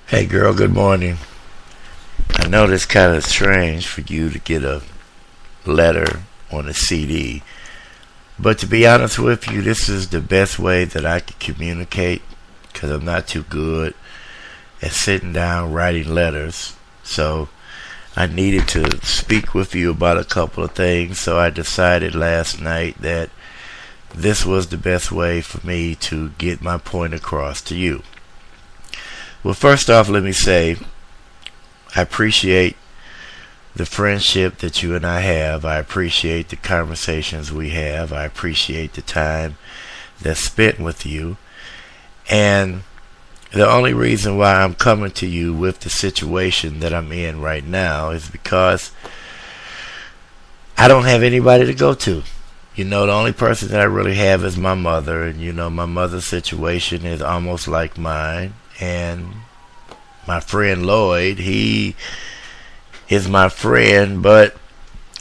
Hey girl, good morning. I know it's kind of strange for you to get a letter on a CD, but to be honest with you, this is the best way that I can communicate because I'm not too good at sitting down writing letters. So I needed to speak with you about a couple of things, so I decided last night that this was the best way for me to get my point across to you. Well, first off, let me say I appreciate the friendship that you and I have. I appreciate the conversations we have. I appreciate the time that's spent with you. And the only reason why I'm coming to you with the situation that I'm in right now is because I don't have anybody to go to. The only person that I really have is my mother. And, my mother's situation is almost like mine. And my friend Lloyd, he is my friend, but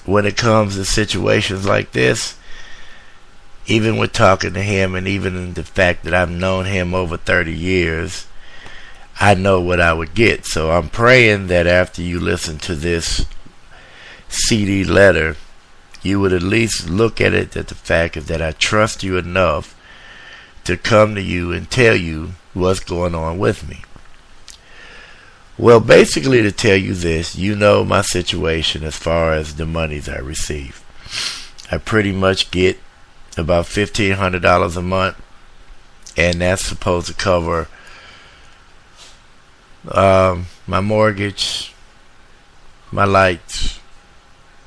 when it comes to situations like this, even with talking to him and even in the fact that I've known him over 30 years, I know what I would get. So I'm praying that after you listen to this CD letter, you would at least look at it at the fact that I trust you enough to come to you and tell you what's going on with me. Well, basically to tell you this, you know my situation as far as the monies I receive. I pretty much get about $1,500 a month, and that's supposed to cover my mortgage, my lights,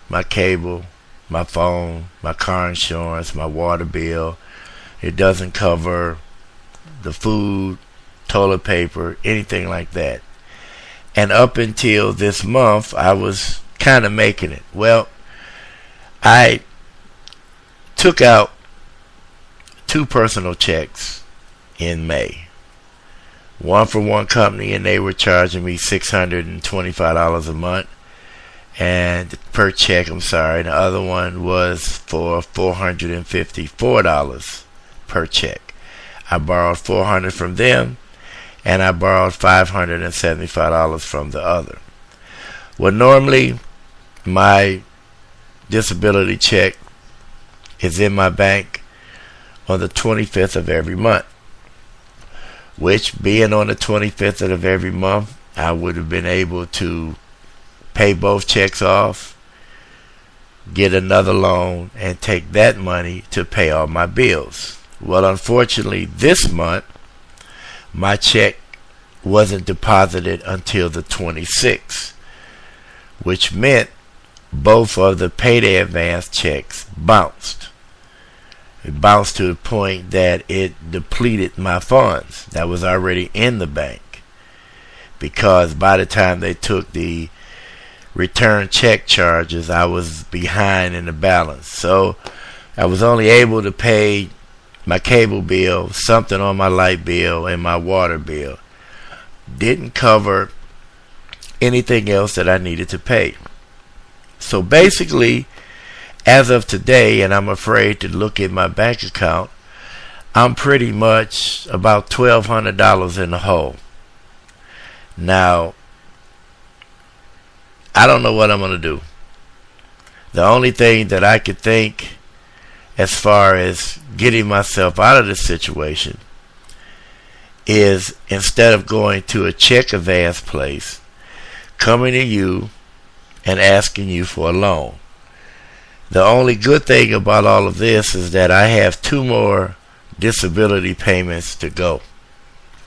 my cable, my phone, my car insurance, my water bill. It doesn't cover the food, toilet paper, anything like that. And up until this month, I was kind of making it. Well, I took out 2 personal checks in May. One for one company, and they were charging me $625 a month. And per check, the other one was for $454 per check. I borrowed $400 from them, and I borrowed $575 from the other. Well, normally my disability check is in my bank on the 25th of every month, which being on the 25th of every month, I would have been able to pay both checks off, get another loan, and take that money to pay all my bills. Well, unfortunately, this month, my check wasn't deposited until the 26th, which meant both of the payday advance checks bounced. It bounced to the point that it depleted my funds that was already in the bank, because by the time they took the return check charges, I was behind in the balance. So I was only able to pay my cable bill, something on my light bill, and my water bill. Didn't cover anything else that I needed to pay. So basically, as of today, and I'm afraid to look at my bank account, I'm pretty much about $1,200 in the hole. Now, I don't know what I'm going to do. The only thing that I could think as far as getting myself out of this situation is, instead of going to a check advance place, coming to you and asking you for a loan. The only good thing about all of this is that I have 2 more disability payments to go.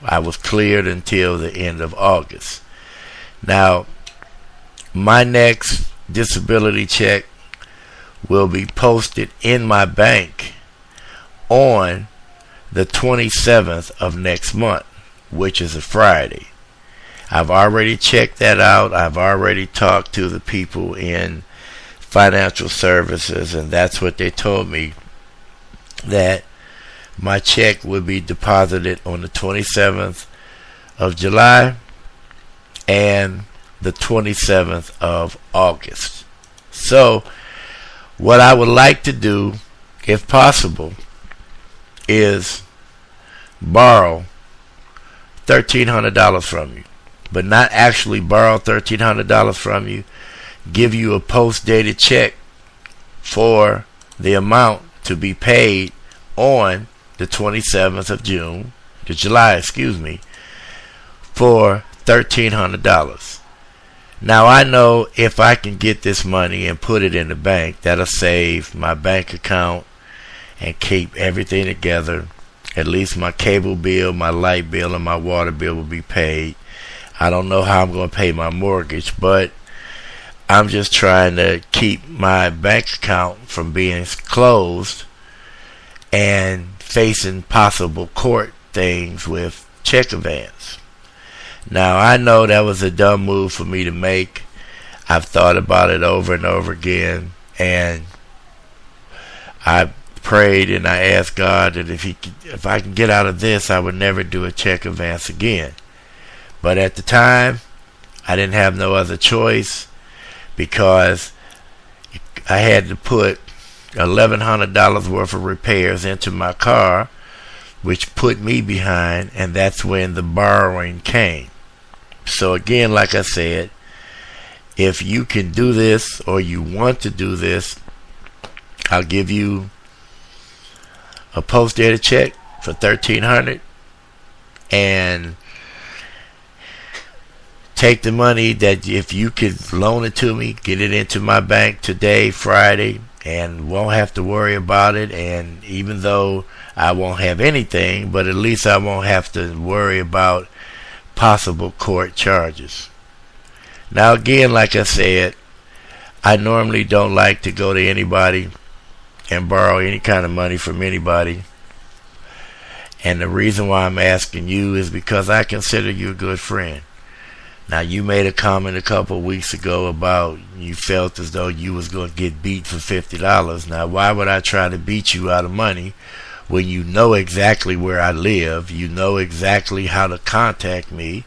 I was cleared until the end of August. Now, my next disability check will be posted in my bank on the 27th of next month, which is a Friday. I've already checked that out. I've already talked to the people in financial services, and that's what they told me, that my check would be deposited on the 27th of July and the 27th of August. So what I would like to do, if possible, is borrow $1,300 from you. but not actually borrow $1,300 from you, give you a post-dated check for the amount to be paid on the 27th of July, for $1,300. Now I know if I can get this money and put it in the bank, that'll save my bank account and keep everything together. At least my cable bill, my light bill, and my water bill will be paid. I don't know how I'm going to pay my mortgage, but I'm just trying to keep my bank account from being closed and facing possible court things with check advance. Now I know that was a dumb move for me to make. I've thought about it over and over again, and I prayed and I asked God that if I can get out of this, I would never do a check advance again. But at the time, I didn't have no other choice, because I had to put $1,100 worth of repairs into my car, which put me behind, and that's when the borrowing came. So again, like I said, if you can do this or you want to do this, I'll give you a post-dated check for $1,300, and take the money that, if you could loan it to me, get it into my bank today, Friday, and won't have to worry about it. And even though I won't have anything, but at least I won't have to worry about possible court charges. Now again, like I said, I normally don't like to go to anybody and borrow any kind of money from anybody. And the reason why I'm asking you is because I consider you a good friend. Now, you made a comment a couple of weeks ago about you felt as though you was going to get beat for $50. Now, why would I try to beat you out of money when you know exactly where I live, you know exactly how to contact me,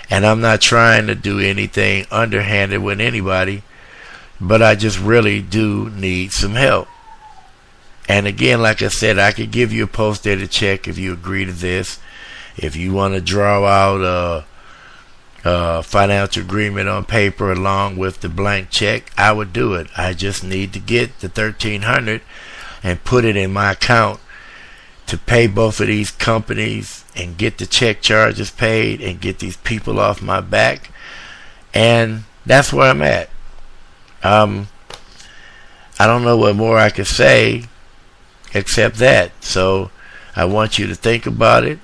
and I'm not trying to do anything underhanded with anybody, but I just really do need some help. And again, like I said, I could give you a post-dated check if you agree to this. If you want to draw out a financial agreement on paper along with the blank check, I would do it. I just need to get the $1,300 and put it in my account to pay both of these companies and get the check charges paid and get these people off my back. And that's where I'm at. I don't know what more I could say except that. So I want you to think about it.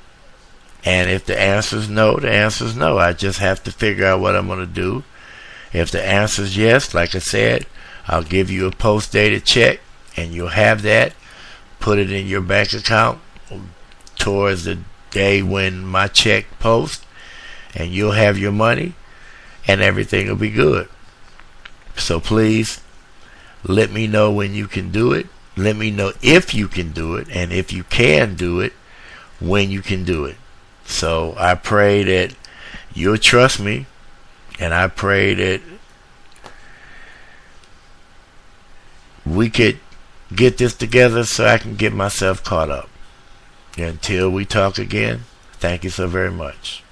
And if the answer's no, the answer's no. I just have to figure out what I'm going to do. If the answer's yes, like I said, I'll give you a post-dated check, and you'll have that. Put it in your bank account towards the day when my check posts, and you'll have your money, and everything will be good. So please, let me know when you can do it. Let me know if you can do it, and if you can do it, when you can do it. So I pray that you'll trust me, and I pray that we could get this together so I can get myself caught up. Until we talk again, thank you so very much.